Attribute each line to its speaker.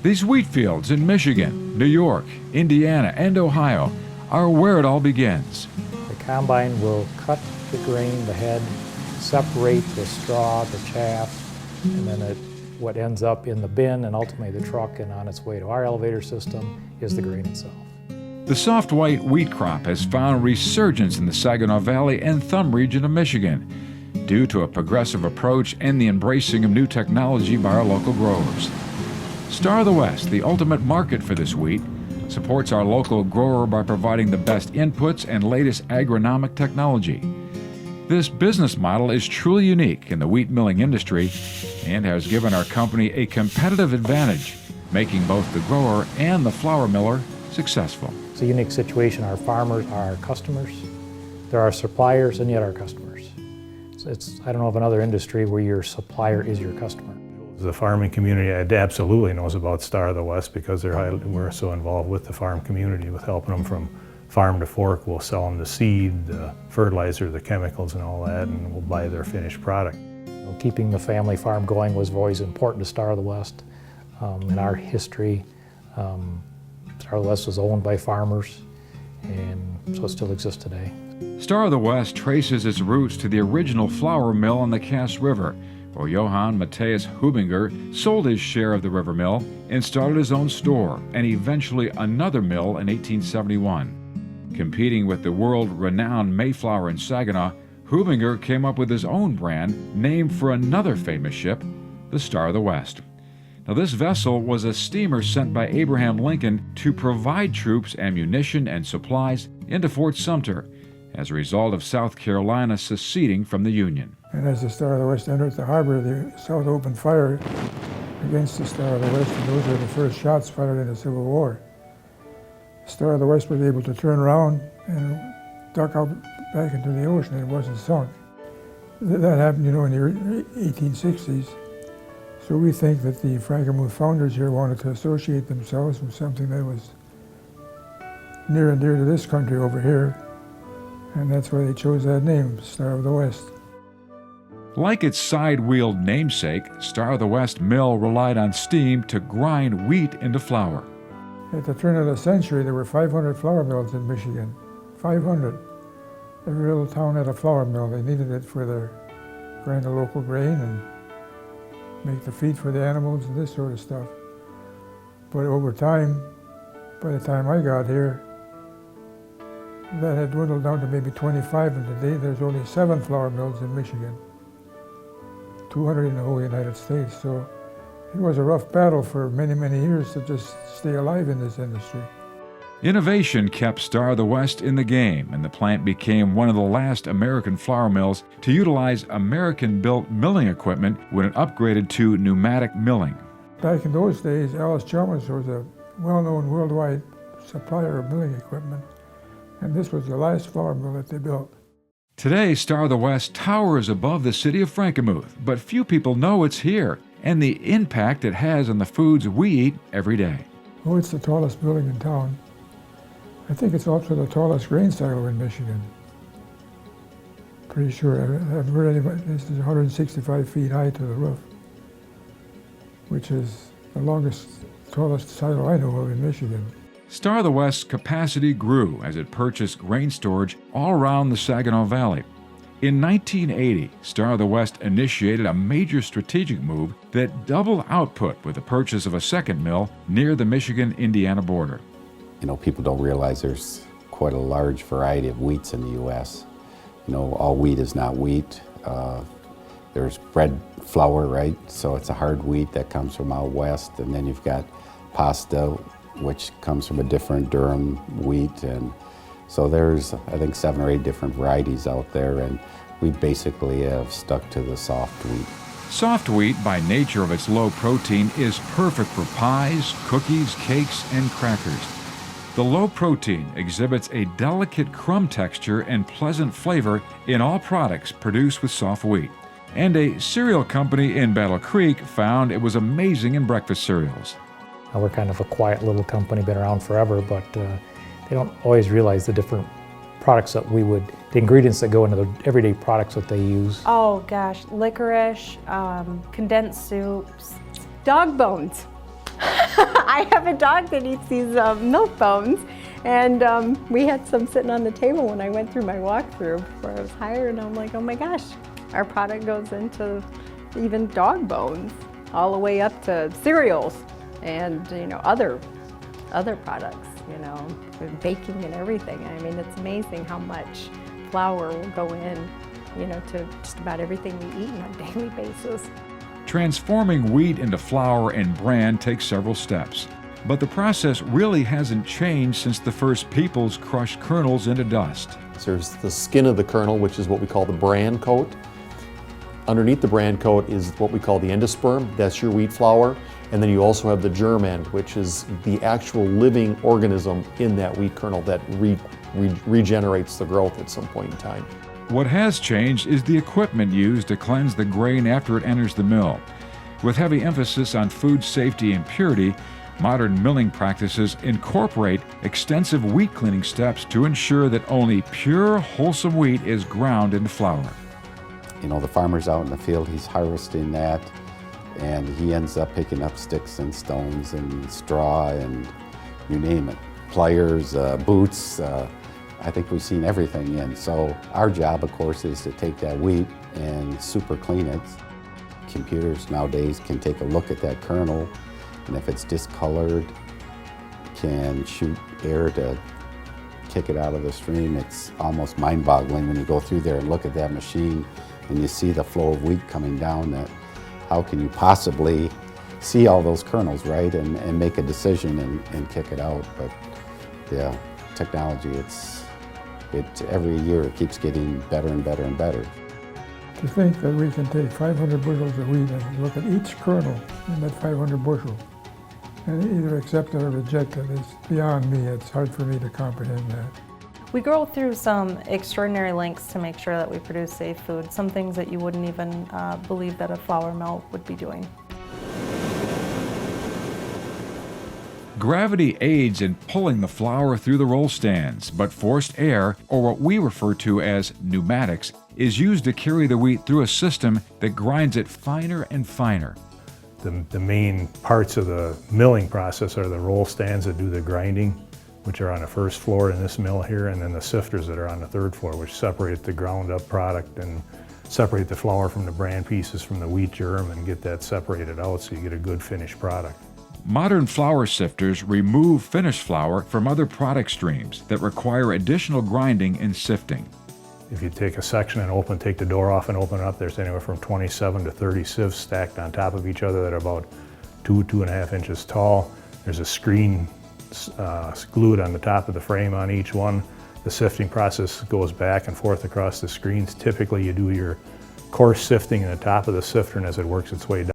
Speaker 1: These wheat fields in Michigan, New York, Indiana, and Ohio are where it all begins.
Speaker 2: The combine will cut the grain, the head, separate the straw, the chaff, and then what ends up in the bin and ultimately the truck and on its way to our elevator system is the grain itself.
Speaker 1: The soft white wheat crop has found resurgence in the Saginaw Valley and Thumb region of Michigan due to a progressive approach and the embracing of new technology by our local growers. Star of the West, the ultimate market for this wheat, supports our local grower by providing the best inputs and latest agronomic technology. This business model is truly unique in the wheat milling industry and has given our company a competitive advantage, making both the grower and the flour miller successful.
Speaker 2: It's a unique situation. Our farmers are our customers. They're our suppliers and yet our customers. I don't know of another industry where your supplier is your customer.
Speaker 3: The farming community absolutely knows about Star of the West because we're so involved with the farm community, with helping them from farm to fork. We'll sell them the seed, the fertilizer, the chemicals and all that, and we'll buy their finished product.
Speaker 2: Keeping the family farm going was always important to Star of the West. In our history, Star of the West was owned by farmers, and so it still exists today.
Speaker 1: Star of the West traces its roots to the original flour mill on the Cass River, where Johann Matthias Hubinger sold his share of the river mill and started his own store and eventually another mill in 1871. Competing with the world-renowned Mayflower in Saginaw, Hubinger came up with his own brand named for another famous ship, the Star of the West. Now, this vessel was a steamer sent by Abraham Lincoln to provide troops ammunition and supplies into Fort Sumter as a result of South Carolina seceding from the Union.
Speaker 4: And as the Star of the West entered the harbor, the South opened fire against the Star of the West, and those were the first shots fired in the Civil War. The Star of the West was able to turn around and duck out back into the ocean, and it wasn't sunk. That happened, in the 1860s. So we think that the Frankenmuth founders here wanted to associate themselves with something that was near and dear to this country over here, and that's why they chose that name, Star of the West.
Speaker 1: Like its side-wheeled namesake, Star of the West mill relied on steam to grind wheat into flour.
Speaker 4: At the turn of the century, there were 500 flour mills in Michigan. 500. Every little town had a flour mill. They needed it for their grind the local grain and make the feed for the animals and this sort of stuff. But over time, by the time I got here, that had dwindled down to maybe 25, and today there's only 7 flour mills in Michigan, 200 in the whole United States. So it was a rough battle for many, many years to just stay alive in this industry.
Speaker 1: Innovation kept Star of the West in the game, and the plant became one of the last American flour mills to utilize American-built milling equipment when it upgraded to pneumatic milling.
Speaker 4: Back in those days, Alice Chalmers was a well-known worldwide supplier of milling equipment, and this was the last flour mill that they built.
Speaker 1: Today, Star of the West towers above the city of Frankenmuth, but few people know it's here and the impact it has on the foods we eat every day.
Speaker 4: Oh, it's the tallest building in town. I think it's also the tallest grain silo in Michigan. Pretty sure. I haven't heard anybody. This is 165 feet high to the roof, which is the longest, tallest silo I know of in Michigan.
Speaker 1: Star of the West's capacity grew as it purchased grain storage all around the Saginaw Valley. In 1980, Star of the West initiated a major strategic move that doubled output with the purchase of a second mill near the Michigan-Indiana border.
Speaker 5: People don't realize there's quite a large variety of wheats in the U.S. All wheat is not wheat. There's bread flour, right? So it's a hard wheat that comes from out west, and then you've got pasta, which comes from a different durum wheat, and so there's, I think, 7 or 8 different varieties out there, and we basically have stuck to the soft wheat.
Speaker 1: Soft wheat, by nature of its low protein, is perfect for pies, cookies, cakes, and crackers. The low protein exhibits a delicate crumb texture and pleasant flavor in all products produced with soft wheat. And a cereal company in Battle Creek found it was amazing in breakfast cereals.
Speaker 2: We're kind of a quiet little company, been around forever, but they don't always realize the different products that the ingredients that go into the everyday products that they use.
Speaker 6: Oh gosh, licorice, condensed soups, dog bones. I have a dog that eats these milk bones, and we had some sitting on the table when I went through my walkthrough before I was hired, and I'm like, oh my gosh, our product goes into even dog bones, all the way up to cereals and other products, with baking and everything. I mean, it's amazing how much flour will go in, to just about everything we eat on a daily basis.
Speaker 1: Transforming wheat into flour and bran takes several steps, but the process really hasn't changed since the first peoples crushed kernels into dust.
Speaker 7: So there's the skin of the kernel, which is what we call the bran coat. Underneath the bran coat is what we call the endosperm. That's your wheat flour. And then you also have the germ end, which is the actual living organism in that wheat kernel that regenerates the growth at some point in time.
Speaker 1: What has changed is the equipment used to cleanse the grain after it enters the mill. With heavy emphasis on food safety and purity, modern milling practices incorporate extensive wheat cleaning steps to ensure that only pure, wholesome wheat is ground into flour.
Speaker 5: The farmer's out in the field, he's harvesting that, and he ends up picking up sticks and stones and straw and you name it. Pliers, boots, I think we've seen everything in. So our job, of course, is to take that wheat and super clean it. Computers nowadays can take a look at that kernel, and if it's discolored, can shoot air to kick it out of the stream. It's almost mind-boggling when you go through there and look at that machine and you see the flow of wheat coming down. That how can you possibly see all those kernels, right, and make a decision and kick it out? But yeah, technology, every year it keeps getting better and better and better.
Speaker 4: To think that we can take 500 bushels of wheat and look at each kernel in that 500 bushel and either accept it or reject it is beyond me. It's hard for me to comprehend that.
Speaker 8: We go through some extraordinary lengths to make sure that we produce safe food, some things that you wouldn't even believe that a flour mill would be doing.
Speaker 1: Gravity aids in pulling the flour through the roll stands, but forced air, or what we refer to as pneumatics, is used to carry the wheat through a system that grinds it finer and finer.
Speaker 3: The main parts of the milling process are the roll stands that do the grinding, which are on the first floor in this mill here, and then the sifters that are on the third floor, which separate the ground up product and separate the flour from the bran pieces from the wheat germ and get that separated out so you get a good finished product.
Speaker 1: Modern flour sifters remove finished flour from other product streams that require additional grinding and sifting.
Speaker 3: If you take a section and take the door off and open it up, there's anywhere from 27 to 30 sieves stacked on top of each other that are about 2.5 inches tall. There's a screen glued on the top of the frame on each one. The sifting process goes back and forth across the screens. Typically you do your coarse sifting in the top of the sifter, and as it works its way down,